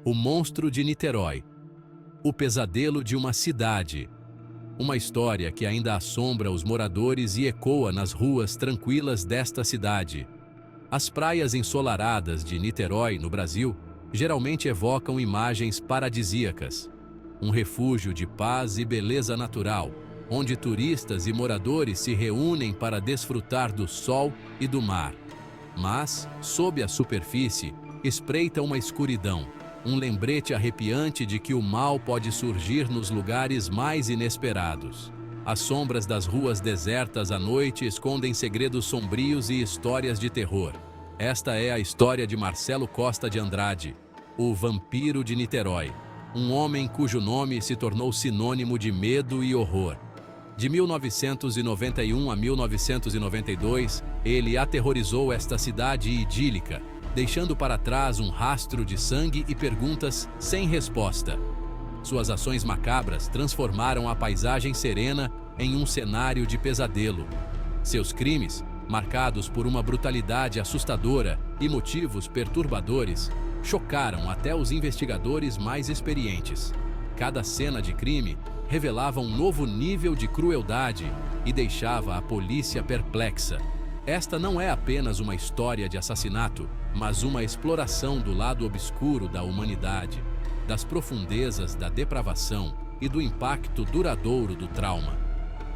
O Monstro de Niterói. O pesadelo de uma cidade. Uma história que ainda assombra os moradores e ecoa nas ruas tranquilas desta cidade. As praias ensolaradas de Niterói, no Brasil, geralmente evocam imagens paradisíacas. Um refúgio de paz e beleza natural, onde turistas e moradores se reúnem para desfrutar do sol e do mar. Mas, sob a superfície, espreita uma escuridão, um lembrete arrepiante de que o mal pode surgir nos lugares mais inesperados. As sombras das ruas desertas à noite escondem segredos sombrios e histórias de terror. Esta é a história de Marcelo Costa de Andrade, o Vampiro de Niterói, um homem cujo nome se tornou sinônimo de medo e horror. De 1991 a 1992, ele aterrorizou esta cidade idílica, deixando para trás um rastro de sangue e perguntas sem resposta. Suas ações macabras transformaram a paisagem serena em um cenário de pesadelo. Seus crimes, marcados por uma brutalidade assustadora e motivos perturbadores, chocaram até os investigadores mais experientes. Cada cena de crime revelava um novo nível de crueldade e deixava a polícia perplexa. Esta não é apenas uma história de assassinato, mas uma exploração do lado obscuro da humanidade, das profundezas da depravação e do impacto duradouro do trauma.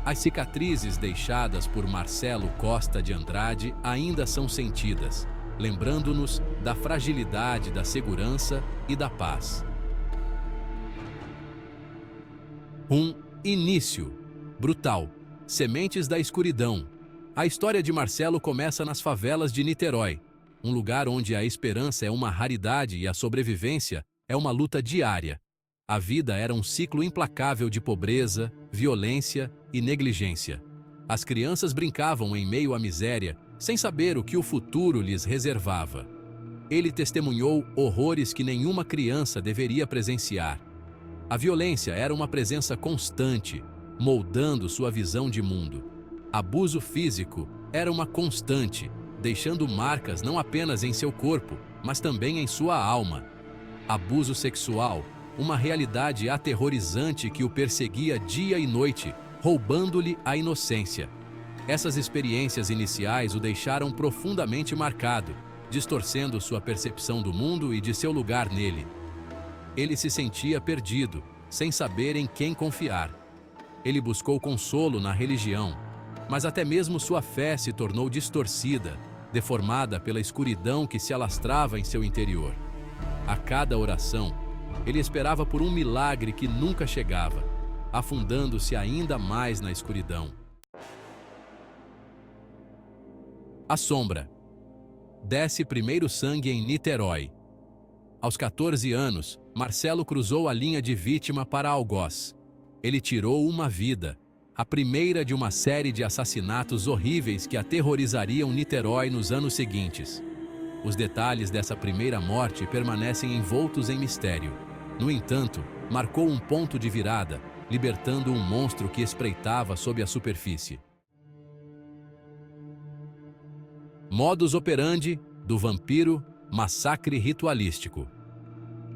As cicatrizes deixadas por Marcelo Costa de Andrade ainda são sentidas, lembrando-nos da fragilidade da segurança e da paz. Início. Brutal. Sementes da escuridão. A história de Marcelo começa nas favelas de Niterói, um lugar onde a esperança é uma raridade e a sobrevivência é uma luta diária. A vida era um ciclo implacável de pobreza, violência e negligência. As crianças brincavam em meio à miséria, sem saber o que o futuro lhes reservava. Ele testemunhou horrores que nenhuma criança deveria presenciar. A violência era uma presença constante, moldando sua visão de mundo. Abuso físico era uma constante, deixando marcas não apenas em seu corpo, mas também em sua alma. Abuso sexual, uma realidade aterrorizante que o perseguia dia e noite, roubando-lhe a inocência. Essas experiências iniciais o deixaram profundamente marcado, distorcendo sua percepção do mundo e de seu lugar nele. Ele se sentia perdido, sem saber em quem confiar. Ele buscou consolo na religião, mas até mesmo sua fé se tornou distorcida, deformada pela escuridão que se alastrava em seu interior. A cada oração, ele esperava por um milagre que nunca chegava, afundando-se ainda mais na escuridão. A sombra. Desce primeiro sangue em Niterói. Aos 14 anos, Marcelo cruzou a linha de vítima para algoz. Ele tirou uma vida, a primeira de uma série de assassinatos horríveis que aterrorizariam Niterói nos anos seguintes. Os detalhes dessa primeira morte permanecem envoltos em mistério. No entanto, marcou um ponto de virada, libertando um monstro que espreitava sob a superfície. Modus operandi do vampiro, massacre ritualístico.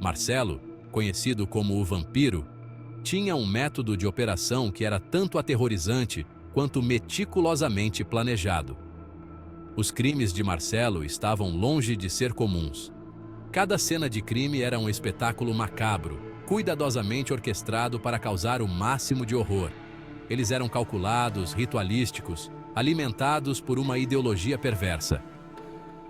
Marcelo, conhecido como o Vampiro, tinha um método de operação que era tanto aterrorizante quanto meticulosamente planejado. Os crimes de Marcelo estavam longe de ser comuns. Cada cena de crime era um espetáculo macabro, cuidadosamente orquestrado para causar o máximo de horror. Eles eram calculados, ritualísticos, alimentados por uma ideologia perversa.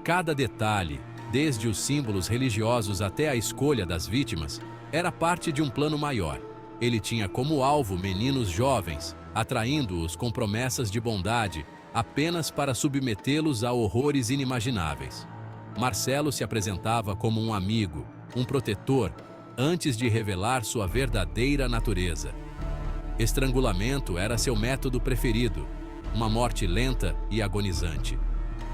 Cada detalhe, desde os símbolos religiosos até a escolha das vítimas, era parte de um plano maior. Ele tinha como alvo meninos jovens, atraindo-os com promessas de bondade, apenas para submetê-los a horrores inimagináveis. Marcelo se apresentava como um amigo, um protetor, antes de revelar sua verdadeira natureza. Estrangulamento era seu método preferido, uma morte lenta e agonizante.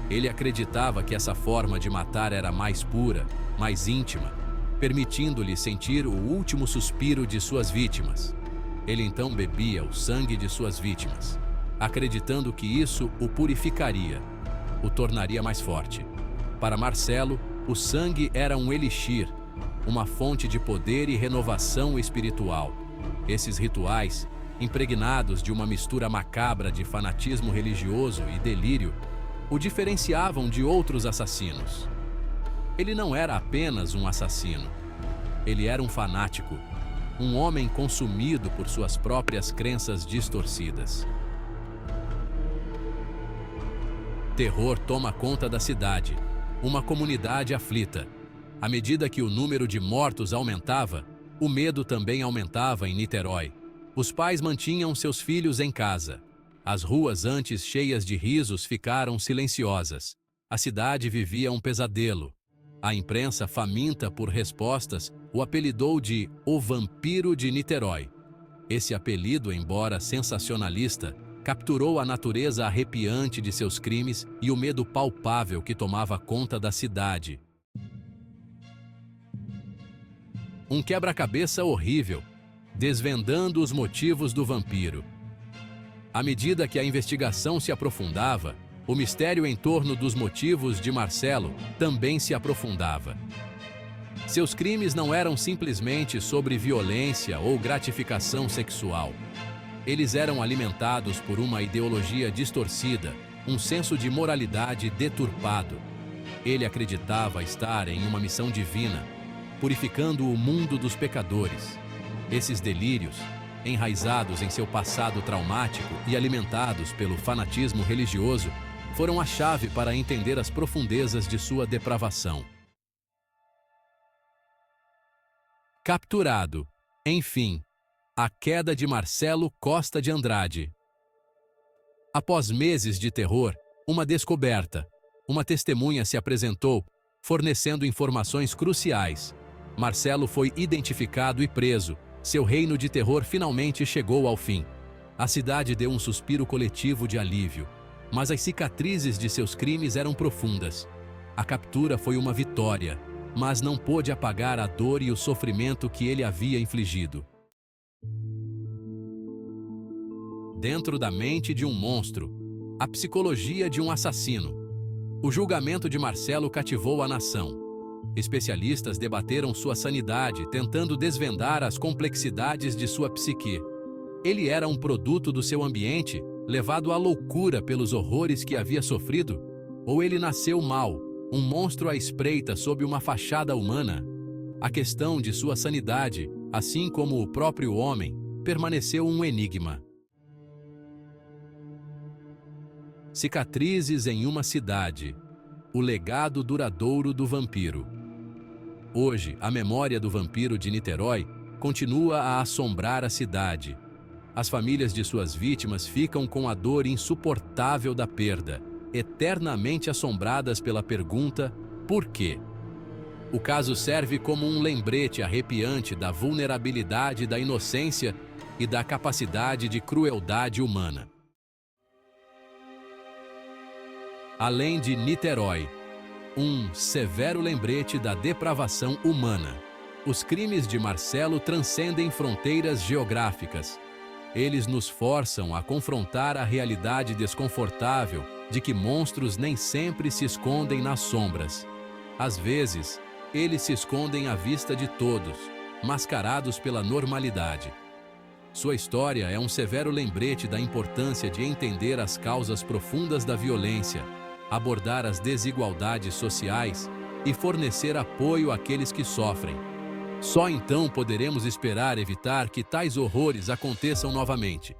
Ele acreditava que essa forma de matar era mais pura, mais íntima, permitindo-lhe sentir o último suspiro de suas vítimas. Ele então bebia o sangue de suas vítimas, acreditando que isso o purificaria, o tornaria mais forte. Para Marcelo, o sangue era um elixir, uma fonte de poder e renovação espiritual. Esses rituais, impregnados de uma mistura macabra de fanatismo religioso e delírio, o diferenciavam de outros assassinos. Ele não era apenas um assassino. Ele era um fanático, um homem consumido por suas próprias crenças distorcidas. Terror toma conta da cidade, uma comunidade aflita. À medida que o número de mortos aumentava, o medo também aumentava em Niterói. Os pais mantinham seus filhos em casa. As ruas antes cheias de risos ficaram silenciosas. A cidade vivia um pesadelo. A imprensa, faminta por respostas, o apelidou de O Vampiro de Niterói. Esse apelido, embora sensacionalista, capturou a natureza arrepiante de seus crimes e o medo palpável que tomava conta da cidade. Um quebra-cabeça horrível, desvendando os motivos do vampiro. À medida que a investigação se aprofundava, o mistério em torno dos motivos de Marcelo também se aprofundava. Seus crimes não eram simplesmente sobre violência ou gratificação sexual. Eles eram alimentados por uma ideologia distorcida, um senso de moralidade deturpado. Ele acreditava estar em uma missão divina, purificando o mundo dos pecadores. Esses delírios, enraizados em seu passado traumático e alimentados pelo fanatismo religioso, foram a chave para entender as profundezas de sua depravação. Capturado. Enfim, a queda de Marcelo Costa de Andrade. Após meses de terror, uma descoberta. Uma testemunha se apresentou, fornecendo informações cruciais. Marcelo foi identificado e preso. Seu reino de terror finalmente chegou ao fim. A cidade deu um suspiro coletivo de alívio, mas as cicatrizes de seus crimes eram profundas. A captura foi uma vitória, mas não pôde apagar a dor e o sofrimento que ele havia infligido. Dentro da mente de um monstro, a psicologia de um assassino. O julgamento de Marcelo cativou a nação. Especialistas debateram sua sanidade, tentando desvendar as complexidades de sua psique. Ele era um produto do seu ambiente, levado à loucura pelos horrores que havia sofrido? Ou ele nasceu mau, um monstro à espreita sob uma fachada humana? A questão de sua sanidade, assim como o próprio homem, permaneceu um enigma. Cicatrizes em uma cidade. O legado duradouro do vampiro. Hoje, a memória do vampiro de Niterói continua a assombrar a cidade. As famílias de suas vítimas ficam com a dor insuportável da perda, eternamente assombradas pela pergunta: por quê? O caso serve como um lembrete arrepiante da vulnerabilidade da inocência e da capacidade de crueldade humana. Além de Niterói, um severo lembrete da depravação humana. Os crimes de Marcelo transcendem fronteiras geográficas. Eles nos forçam a confrontar a realidade desconfortável de que monstros nem sempre se escondem nas sombras. Às vezes, eles se escondem à vista de todos, mascarados pela normalidade. Sua história é um severo lembrete da importância de entender as causas profundas da violência, abordar as desigualdades sociais e fornecer apoio àqueles que sofrem. Só então poderemos esperar evitar que tais horrores aconteçam novamente.